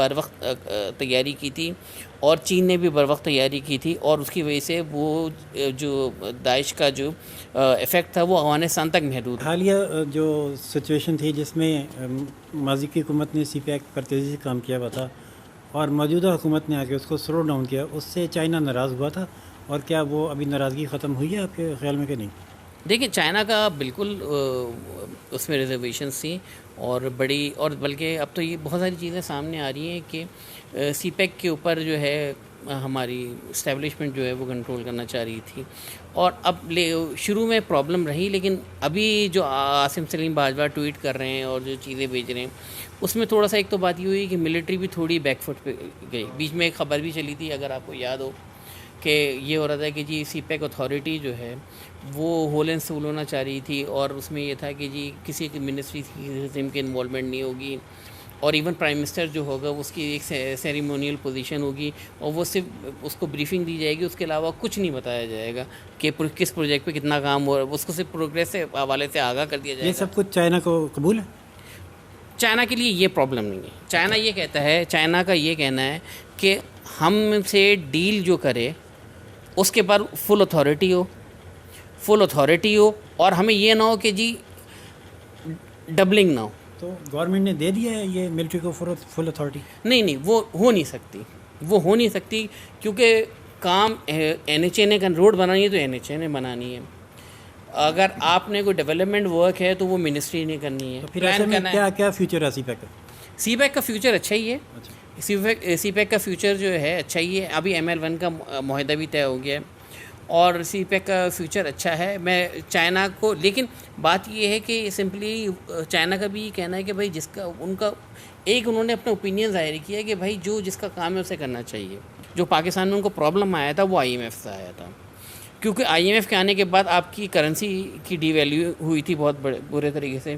بر وقت تیاری کی تھی اور چین نے بھی بر وقت تیاری کی تھی, اور اس کی وجہ سے وہ جو داعش کا جو ایفیکٹ تھا وہ افغانستان تک محدود. حالیہ جو سچویشن تھی جس میں ماضی کی حکومت نے سی پیک پر تیزی سے کام کیا ہوا تھا اور موجودہ حکومت نے آ کے اس کو سلو ڈاؤن کیا, اس سے چائنا ناراض ہوا تھا, اور کیا وہ ابھی ناراضگی ختم ہوئی ہے آپ کے خیال میں کہ نہیں؟ دیکھیں, چائنا کا بالکل اس میں ریزرویشنس تھیں اور بڑی, اور بلکہ اب تو یہ بہت ساری چیزیں سامنے آ رہی ہیں کہ سی پیک کے اوپر جو ہے ہماری اسٹیبلشمنٹ جو ہے وہ کنٹرول کرنا چاہ رہی تھی, اور اب شروع میں پرابلم رہی, لیکن ابھی جو عاصم سلیم باجوہ ٹویٹ کر رہے ہیں اور جو چیزیں بھیج رہے ہیں اس میں تھوڑا سا ایک تو بات یہ ہوئی کہ ملٹری بھی تھوڑی بیک فٹ پہ گئی. بیچ میں ایک خبر بھی چلی تھی, اگر آپ کو یاد ہو, کہ یہ ہو رہا تھا کہ جی سی پیک اتھارٹی جو ہے وہ ہول اینڈ سول ہونا چاہ رہی تھی, اور اس میں یہ تھا کہ جی کسی کی منسٹری کی انوالومنٹ نہیں ہوگی, اور ایون پرائم منسٹر جو ہوگا اس کی ایک سیریمونیل پوزیشن ہوگی, اور وہ صرف اس کو بریفنگ دی جائے گی, اس کے علاوہ کچھ نہیں بتایا جائے گا کہ کس پروجیکٹ پہ کتنا کام ہو رہا ہے, اس کو صرف پروگریس سے حوالے سے آگاہ کر دیا جائے گا. یہ سب کچھ چائنا کو قبول ہے؟ چائنا کے لیے یہ پرابلم نہیں ہے. چائنا یہ کہتا ہے, چائنا کا یہ کہنا ہے کہ ہم سے ڈیل جو کرے اس کے بعد فل اتھارٹی ہو, اور ہمیں یہ نہ ہو کہ جی ڈبلنگ نہ ہو. تو گورنمنٹ نے دے دیا ہے یہ ملٹری کو فل اتھارٹی؟ نہیں, وہ ہو نہیں سکتی, کیونکہ کام این ایچ اے نے روڈ بنانی ہے تو این ایچ اے نے بنانی ہے. اگر آپ نے کوئی ڈیولپمنٹ ورک ہے تو وہ منسٹری نے کرنی ہے. پھر ایسے میں کیا فیوچر ہے سی پیک کا؟ سی پیک کا فیوچر اچھا ہی ہے. سی پیک کا فیوچر جو ہے اچھا ہی ہے. ابھی ML1 کا معاہدہ بھی طے ہو گیا ہے اور سی پیک کا فیوچر اچھا ہے. میں چائنا کو, لیکن بات یہ ہے کہ سمپلی چائنا کا بھی یہ کہنا ہے کہ بھائی جس کا ان کا ایک انہوں نے اپنا اوپینین ظاہر کیا کہ بھائی جس کا کام ہے اسے کرنا چاہیے. جو پاکستان میں ان کو پرابلم آیا تھا وہ IMF سے آیا تھا, کیونکہ IMF کے آنے کے بعد آپ کی کرنسی کی ڈی ویلیو ہوئی تھی بہت برے طریقے سے.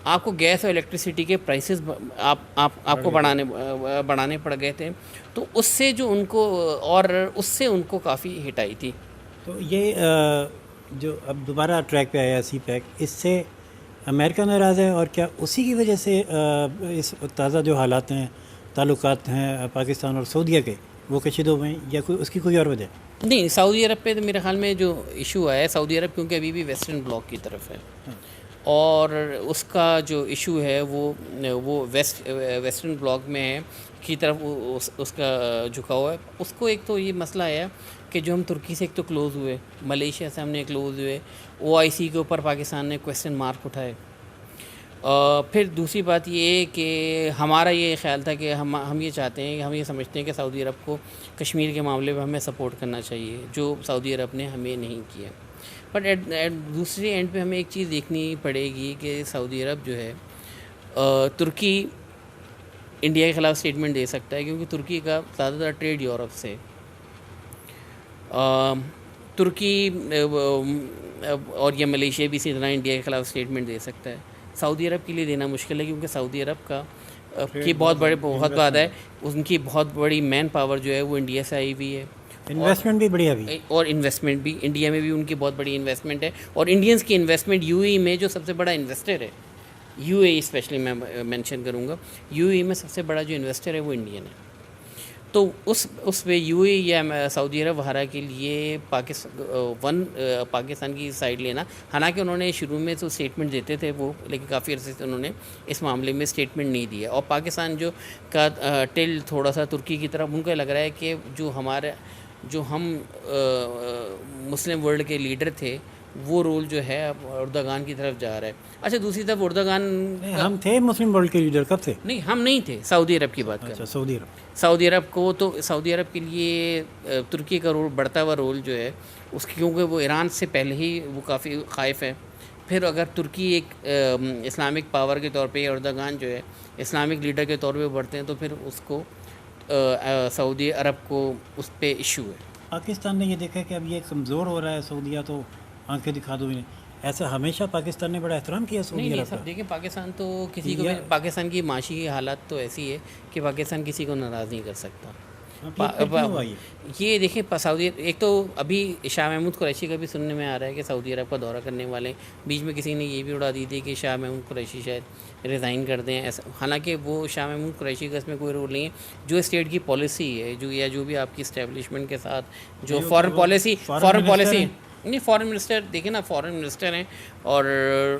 آپ کو گیس اور الیکٹریسٹی کے پرائسز آپ کو بڑھانے پڑ گئے تھے, تو اس سے جو ان کو, اور اس سے ان کو کافی ہٹ آئی تھی. تو یہ جو اب دوبارہ ٹریک پہ آیا سی پیک, اس سے امریکہ ناراض ہے, اور کیا اسی کی وجہ سے اس تازہ جو حالات ہیں, تعلقات ہیں پاکستان اور سعودیہ کے, وہ کشیدہ ہوئے ہیں, یا اس کی کوئی اور وجہ؟ نہیں, سعودی عرب پہ تو میرے خیال میں جو ایشو آیا ہے, سعودی عرب کیونکہ ابھی بھی ویسٹرن بلاک کی طرف ہے, اور اس کا جو ایشو ہے وہ ویسٹرن بلاک میں ہے کی طرف اس کا جھکاؤ ہے. اس کو ایک تو یہ مسئلہ ہے کہ جو ہم ترکی سے ایک تو کلوز ہوئے, ملیشیا سے ہم نے کلوز ہوئے, OIC کے اوپر پاکستان نے کویسچن مارک اٹھائے. پھر دوسری بات یہ کہ ہمارا یہ خیال تھا کہ ہم یہ چاہتے ہیں, کہ ہم یہ سمجھتے ہیں کہ سعودی عرب کو کشمیر کے معاملے میں ہمیں سپورٹ کرنا چاہیے, جو سعودی عرب نے ہمیں نہیں کیا. بٹ دوسرے اینڈ پہ ہمیں ایک چیز دیکھنی پڑے گی کہ سعودی عرب جو ہے, ترکی انڈیا کے خلاف اسٹیٹمنٹ دے سکتا ہے, کیونکہ ترکی کا زیادہ تر ٹریڈ یورپ سے. ترکی اور یا ملیشیا بھی اسی طرح انڈیا کے خلاف اسٹیٹمنٹ دے سکتا ہے. سعودی عرب کے لیے دینا مشکل ہے, کیونکہ سعودی عرب کا کی بہت بات ہے, ان کی بہت بڑی مین پاور جو ہے وہ انڈیا سے آئی ہوئی ہے, انویسٹمنٹ بھی بڑی ابھی, اور انویسٹمنٹ بھی انڈیا میں بھی ان کی بہت بڑی انویسٹمنٹ ہے. اور انڈینس کی انویسٹمنٹ UAE میں جو سب سے بڑا انویسٹر ہے, UAE اسپیشلی میں مینشن کروں گا, UAE میں سب سے بڑا جو انویسٹر ہے وہ انڈین ہے. تو اس پہ UAE یا سعودی عرب وغیرہ کے لیے پاکستان کی سائڈ لینا, حالانکہ انہوں نے شروع میں تو اسٹیٹمنٹ دیتے تھے وہ, لیکن کافی عرصے سے انہوں نے اس معاملے میں اسٹیٹمنٹ نہیں دیا. اور پاکستان جو کا ٹل تھوڑا سا ترکی کی طرف, ان کو لگ رہا ہے کہ جو ہم مسلم ورلڈ کے لیڈر تھے وہ رول جو ہے اب اردوغان کی طرف جا رہا ہے. اچھا, دوسری طرف اردوغان, ہم تھے مسلم ورلڈ کے لیڈر کب تھے؟ نہیں, ہم نہیں تھے, سعودی عرب کی بات کر. اچھا, سعودی عرب کو, تو سعودی عرب کے لیے ترکی کا رول, بڑھتا ہوا رول جو ہے اس کی, کیونکہ وہ ایران سے پہلے ہی وہ کافی خائف ہے. پھر اگر ترکی ایک اسلامک پاور کے طور پہ, اردوغان جو ہے اسلامک لیڈر کے طور پہ بڑھتے ہیں, تو پھر اس کو سعودی عرب کو اس پہ ایشو ہے. پاکستان نے یہ دیکھا کہ اب یہ کمزور ہو رہا ہے سعودیہ, تو آنکھیں دکھا دو. ایسا ہمیشہ پاکستان نے بڑا احترام کیا سعودی عرب کا. دیکھیں, پاکستان تو کسی کو, پاکستان کی معاشی حالات تو ایسی ہے کہ پاکستان کسی کو ناراض نہیں کر سکتا. یہ دیکھیں سعودی، ایک تو ابھی شاہ محمود قریشی کا بھی سننے میں آ رہا ہے کہ سعودی عرب کا دورہ کرنے والے ہیں. بیچ میں کسی نے یہ بھی اڑا دی تھی کہ شاہ محمود قریشی شاید ریزائن کر دیں ایسا، حالانکہ وہ شاہ محمود قریشی کا اس میں کوئی رول نہیں ہے. جو اسٹیٹ کی پالیسی ہے یا جو بھی آپ کی اسٹیبلشمنٹ کے ساتھ جو فارن پالیسی نہیں، فارن منسٹر دیکھیں نا، فارن منسٹر ہیں، اور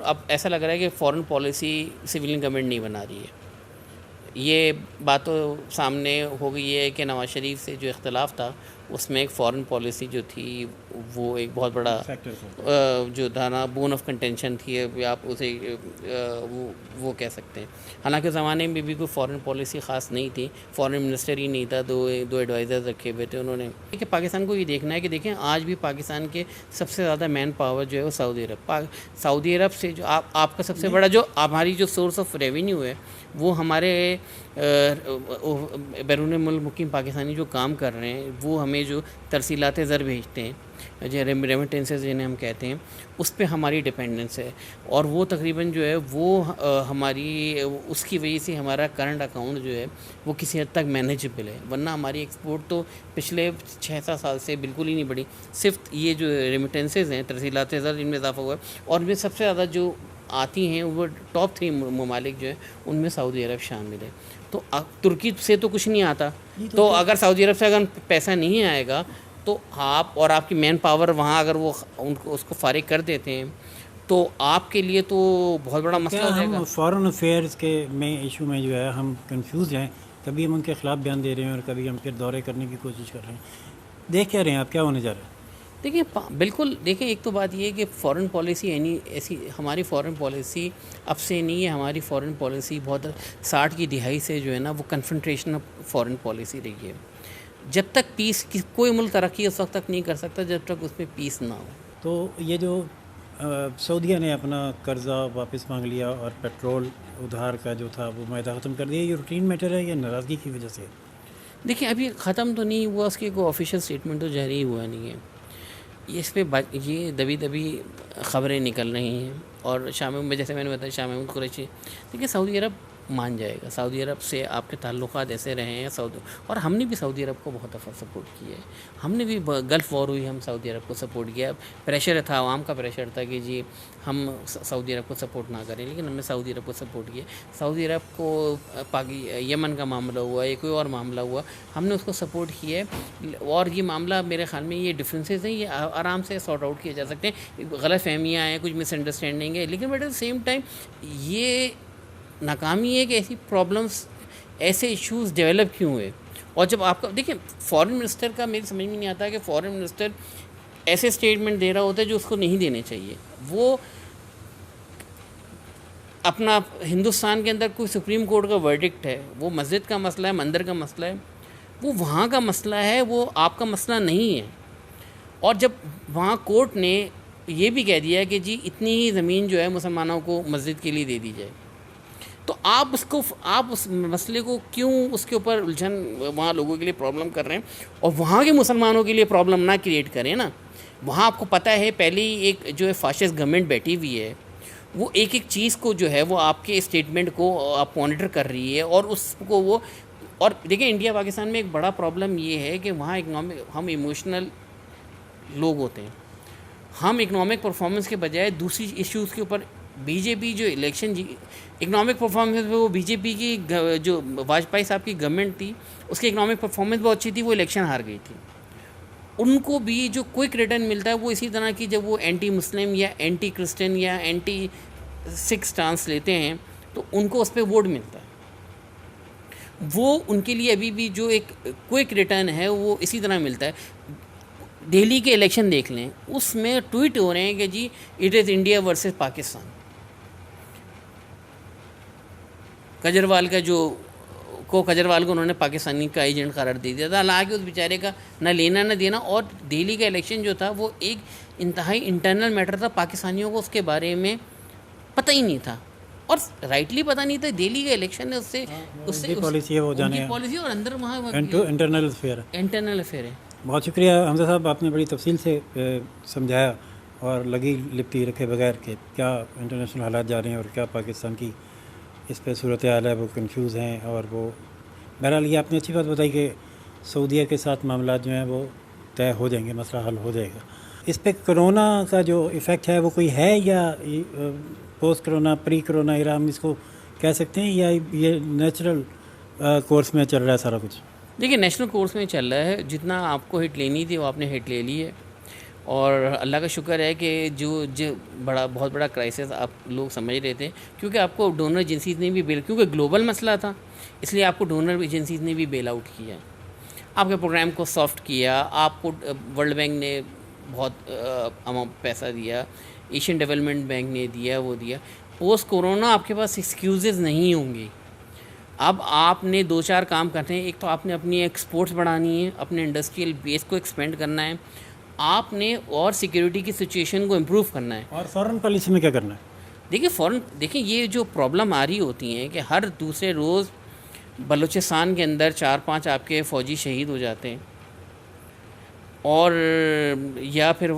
اب ایسا لگ رہا ہے کہ فارن پالیسی سویلین گورنمنٹ نہیں بنا رہی ہے. یہ بات تو سامنے ہو گئی ہے کہ نواز شریف سے جو اختلاف تھا اس میں ایک فارن پالیسی جو تھی وہ ایک بہت بڑا جو تھا نا بون آف کنٹینشن تھی، آپ اسے وہ کہہ سکتے ہیں. حالانکہ زمانے میں بھی کوئی فارن پالیسی خاص نہیں تھی، فارن منسٹر ہی نہیں تھا، دو ایڈوائزرز رکھے ہوئے تھے انہوں نے. کہ پاکستان کو یہ دیکھنا ہے کہ دیکھیں آج بھی پاکستان کے سب سے زیادہ مین پاور جو ہے وہ سعودی عرب سے جو آپ کا سب سے بڑا جو ہماری جو سورس آف ریونیو ہے وہ ہمارے بیرون ملک مقیم پاکستانی جو کام کر رہے ہیں وہ ہمیں جو ترسیلات زر بھیجتے ہیں، جو ریمیٹنسز جنہیں ہم کہتے ہیں، اس پہ ہماری ڈپینڈنس ہے. اور وہ تقریباً جو ہے وہ ہماری اس کی وجہ سے ہمارا کرنٹ اکاؤنٹ جو ہے وہ کسی حد تک مینیجبل ہے. ورنہ ہماری ایکسپورٹ تو پچھلے 6-7 سال سے بالکل ہی نہیں بڑھی. صرف یہ جو ریمیٹنسز ہیں، ترسیلات زر، ان میں اضافہ ہوا ہے. اور ان میں سب سے زیادہ جو آتی ہیں وہ ٹاپ 3 ممالک جو ہیں ان میں سعودی عرب شامل ہے. تو ترکی سے تو کچھ نہیں آتا، تو اگر سعودی عرب سے اگر پیسہ نہیں آئے گا تو آپ اور آپ کی مین پاور وہاں اگر وہ اس کو فارغ کر دیتے ہیں تو آپ کے لیے تو بہت بڑا مسئلہ ہو جائے گا. فارن افیئرس کے میں ایشو میں جو ہے ہم کنفیوز ہیں، کبھی ہم ان کے خلاف بیان دے رہے ہیں اور کبھی ہم پھر دورے کرنے کی کوشش کر رہے ہیں. دیکھ کیا رہے ہیں آپ کیا ہونے جا رہا ہے؟ دیکھیں بالکل، دیکھیں ایک تو بات یہ ہے کہ فارن پالیسی یعنی ایسی ہماری فارن پالیسی اب سے نہیں ہے. ہماری فارن پالیسی بہت 60 کی دہائی سے جو ہے نا وہ کنفرنٹریشن فارن پالیسی رہی ہے. جب تک پیس، کوئی ملک ترقی اس وقت تک نہیں کر سکتا جب تک اس میں پیس نہ ہو. تو یہ جو سعودیہ نے اپنا قرضہ واپس مانگ لیا اور پیٹرول ادھار کا جو تھا وہ معاہدہ ختم کر دیا، یہ روٹین میٹر ہے یا ناراضگی کی وجہ سے؟ دیکھیں ابھی ختم تو نہیں ہوا، اس کی کوئی آفیشیل اسٹیٹمنٹ تو جاری ہوا نہیں ہے. اس پہ یہ دبی خبریں نکل رہی ہیں. اور جیسے میں نے بتایا شاہ محمود قریشی، دیکھیں سعودی عرب مان جائے گا. سعودی عرب سے آپ کے تعلقات ایسے رہے ہیں اور ہم نے بھی سعودی عرب کو بہت دفعہ سپورٹ کیا ہے. ہم نے بھی گلف وار ہوئی، ہم سعودی عرب کو سپورٹ کیا. پریشر تھا، عوام کا پریشر تھا کہ جی ہم سعودی عرب کو سپورٹ نہ کریں، لیکن ہم نے سعودی عرب کو سپورٹ کیا. سعودی عرب کو یمن کا معاملہ ہوا یا کوئی اور معاملہ ہوا، ہم نے اس کو سپورٹ کیا ہے. اور یہ معاملہ میرے خیال میں یہ ڈفرینسز ہیں، یہ آرام سے سارٹ آؤٹ کیے جا سکتے ہیں. غلط فہمیاں ہیں، کچھ مس انڈرسٹینڈنگ ہے، لیکن but at the same time یہ ناکامی ہے کہ ایسی پرابلمس، ایسے ایشوز ڈیولپ کیوں ہوئے. اور جب آپ کا دیکھیں فارن منسٹر کا میری سمجھ میں نہیں آتا کہ فارن منسٹر ایسے اسٹیٹمنٹ دے رہا ہوتا ہے جو اس کو نہیں دینے چاہیے. وہ اپنا ہندوستان کے اندر کوئی سپریم کورٹ کا ورڈکٹ ہے، وہ مسجد کا مسئلہ ہے، مندر کا مسئلہ ہے، وہ وہاں کا مسئلہ ہے، وہ آپ کا مسئلہ نہیں ہے. اور جب وہاں کورٹ نے یہ بھی کہہ دیا کہ جی اتنی ہی زمین جو ہے مسلمانوں کو مسجد کے لیے دے دی جائے، تو آپ اس مسئلے کو کیوں اس کے اوپر الجھن وہاں لوگوں کے لیے پرابلم کر رہے ہیں، اور وہاں کے مسلمانوں کے لیے پرابلم نہ کریٹ کریں نا. وہاں آپ کو پتہ ہے پہلے ہی ایک جو ہے فاشسٹ گورنمنٹ بیٹھی ہوئی ہے، وہ ایک چیز کو جو ہے وہ آپ کے اسٹیٹمنٹ کو آپ مانیٹر کر رہی ہے، اور اس کو وہ. اور دیکھیں انڈیا پاکستان میں ایک بڑا پرابلم یہ ہے کہ وہاں ہم ایموشنل لوگ ہوتے ہیں. ہم اکنامک پرفارمنس کے بجائے دوسری ایشوز کے اوپر بی جے پی جو الیکشن اکنامک پرفارمنس میں وہ بی جے پی کی جو واجپئی صاحب کی گورنمنٹ تھی اس کی اکنامک پرفارمنس بہت اچھی تھی، وہ الیکشن ہار گئی تھی. ان کو بھی جو کوئک ریٹرن ملتا ہے وہ اسی طرح کی جب وہ اینٹی مسلم یا اینٹی کرسچن یا اینٹی سکھ سٹانس لیتے ہیں تو ان کو اس پہ ووٹ ملتا ہے. وہ ان کے لیے ابھی بھی جو ایک کوئک ریٹرن ہے وہ اسی طرح ملتا ہے. دہلی کے الیکشن دیکھ لیں، اس میں ٹویٹ ہو رہے ہیں کہ جی it is India versus Pakistan. Kejriwal کو انہوں نے پاکستانی کا ایجنٹ قرار دے دیا تھا، حالانکہ اس بیچارے کا نہ لینا نہ دینا. اور دہلی کا الیکشن جو تھا وہ ایک انتہائی انٹرنل میٹر تھا، پاکستانیوں کو اس کے بارے میں پتہ ہی نہیں تھا، اور رائٹلی پتہ نہیں تھا. دہلی کا الیکشن ہے، اس سے پالیسی اور اندر وہاں انٹرنل افیئر ہے. بہت شکریہ حمزہ صاحب، آپ نے بڑی تفصیل سے سمجھایا اور لگی لپٹی رکھے بغیر کہ کیا انٹرنیشنل حالات جا رہے ہیں اور کیا پاکستان کی اس پہ صورت حال ہے، وہ کنفیوز ہیں. اور وہ بہرحال یہ آپ نے اچھی بات بتائی کہ سعودیہ کے ساتھ معاملات جو ہیں وہ طے ہو جائیں گے, مسئلہ حل ہو جائے گا. اس پہ کرونا کا جو ایفیکٹ ہے وہ کوئی ہے, یا پوسٹ کرونا پری کرونا ایرا ہم اس کو کہہ سکتے ہیں, یا یہ نیچرل کورس میں چل رہا ہے سارا کچھ؟ دیکھیے نیشنل کورس میں چل رہا ہے, جتنا آپ کو ہٹ لینی تھی وہ آپ نے ہٹ لے لی ہے, اور اللہ کا شکر ہے کہ جو بہت بڑا کرائسس آپ لوگ سمجھ رہے تھے, کیونکہ آپ کو ڈونر ایجنسیز نے بھی کیونکہ گلوبل مسئلہ تھا اس لیے آپ کو ڈونر ایجنسیز نے بھی بیل آؤٹ کیا, آپ کے پروگرام کو سافٹ کیا, آپ کو ورلڈ بینک نے بہت پیسہ دیا, ایشین ڈیولپمنٹ بینک نے دیا, وہ دیا. پوسٹ کورونا آپ کے پاس ایکسکیوزز نہیں ہوں گی. اب آپ نے 2-4 کام کرنے ہیں. ایک تو آپ نے اپنی ایکسپورٹس بڑھانی ہے, اپنے انڈسٹریل بیس کو ایکسپینڈ کرنا ہے, آپ نے اور سیکیورٹی کی سچویشن کو امپروو کرنا ہے. اور فارن پالیسی میں کیا کرنا ہے؟ دیکھیں یہ جو پرابلم آ رہی ہوتی ہیں کہ ہر دوسرے روز بلوچستان کے اندر 4-5 آپ کے فوجی شہید ہو جاتے ہیں, اور یا پھر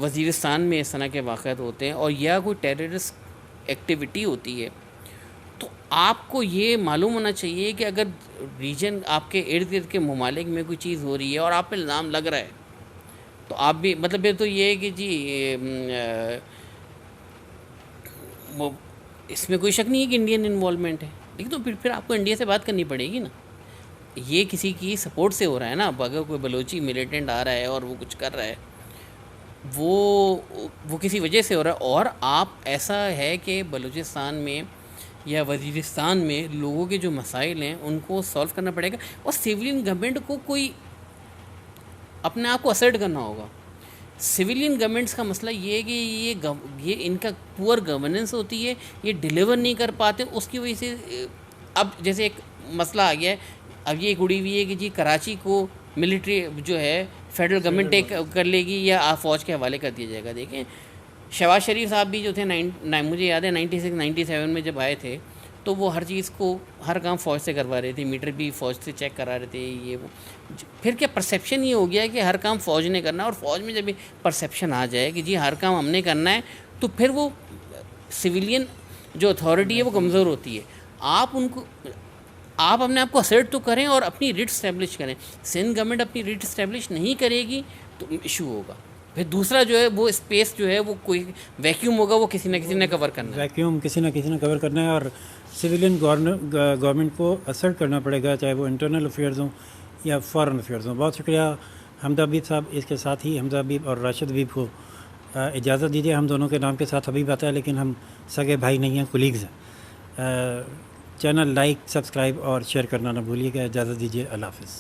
وزیرستان میں اس طرح کے واقعات ہوتے ہیں, اور یا کوئی ٹیررسٹ ایکٹیویٹی ہوتی ہے, تو آپ کو یہ معلوم ہونا چاہیے کہ اگر ریجن آپ کے ارد گرد کے ممالک میں کوئی چیز ہو رہی ہے اور آپ پہ الزام لگ رہا ہے, تو آپ بھی مطلب یہ تو یہ ہے کہ جی اس میں کوئی شک نہیں ہے کہ انڈین انوالومنٹ ہے, لیکن تو پھر آپ کو انڈیا سے بات کرنی پڑے گی نا. یہ کسی کی سپورٹ سے ہو رہا ہے نا. اب اگر کوئی بلوچی ملیٹنٹ آ رہا ہے اور وہ کچھ کر رہا ہے, وہ کسی وجہ سے ہو رہا ہے, اور آپ ایسا ہے کہ بلوچستان میں یا وزیرستان میں لوگوں کے جو مسائل ہیں ان کو سالو کرنا پڑے گا, اور سویلین گورنمنٹ کو کوئی اپنے آپ کو اسرٹ کرنا ہوگا. سویلین گورنمنٹس کا مسئلہ یہ ہے کہ یہ ان کا پور گورننس ہوتی ہے, یہ ڈیلیور نہیں کر پاتے, اس کی وجہ سے اب جیسے ایک مسئلہ آ گیا ہے, اب یہ اڑی ہوئی ہے کہ جی کراچی کو ملٹری جو ہے فیڈرل گورنمنٹ ٹیک کر لے گی یا فوج کے حوالے کر دیا جائے گا. دیکھیں شہباز شریف صاحب بھی جو تھے مجھے یاد ہے 96-97 میں جب آئے تھے تو وہ ہر چیز کو ہر کام فوج سے کروا رہے تھے, میٹر بھی فوج سے چیک کرا رہے تھے, یہ وہ. پھر کیا پرسیپشن یہ ہو گیا کہ ہر کام فوج نے کرنا, اور فوج میں جب پرسیپشن آ جائے کہ جی ہر کام ہم نے کرنا ہے, تو پھر وہ سویلین جو اتھارٹی ہے وہ کمزور ہوتی ہے. آپ اپنے آپ کو اسرٹ تو کریں اور اپنی ریٹ اسٹیبلش کریں. سندھ گورنمنٹ اپنی ریٹ اسٹیبلش نہیں کرے گی تو ایشو ہوگا. پھر دوسرا جو ہے وہ اسپیس جو ہے وہ کوئی ویکیوم ہوگا, وہ کسی نہ کسی نے کور کرنا ہے. ویکیوم کسی نہ کسی نے کور کرنا ہے, اور سویلین گورنمنٹ کو اسرٹ کرنا پڑے گا, چاہے وہ انٹرنل افیئرز ہوں یا فارن افیئرز ہوں. بہت شکریہ حمزہ حبیب صاحب. اس کے ساتھ ہی حمزہ حبیب اور راشد حبیب کو اجازت دیجیے. ہم دونوں کے نام کے ساتھ حبیب آتا ہے, لیکن ہم سگے بھائی نہیں ہیں, کولیگز ہیں. چینل لائک, سبسکرائب اور شیئر کرنا نہ بھولیے گا. اجازت دیجیے, اللہ حافظ.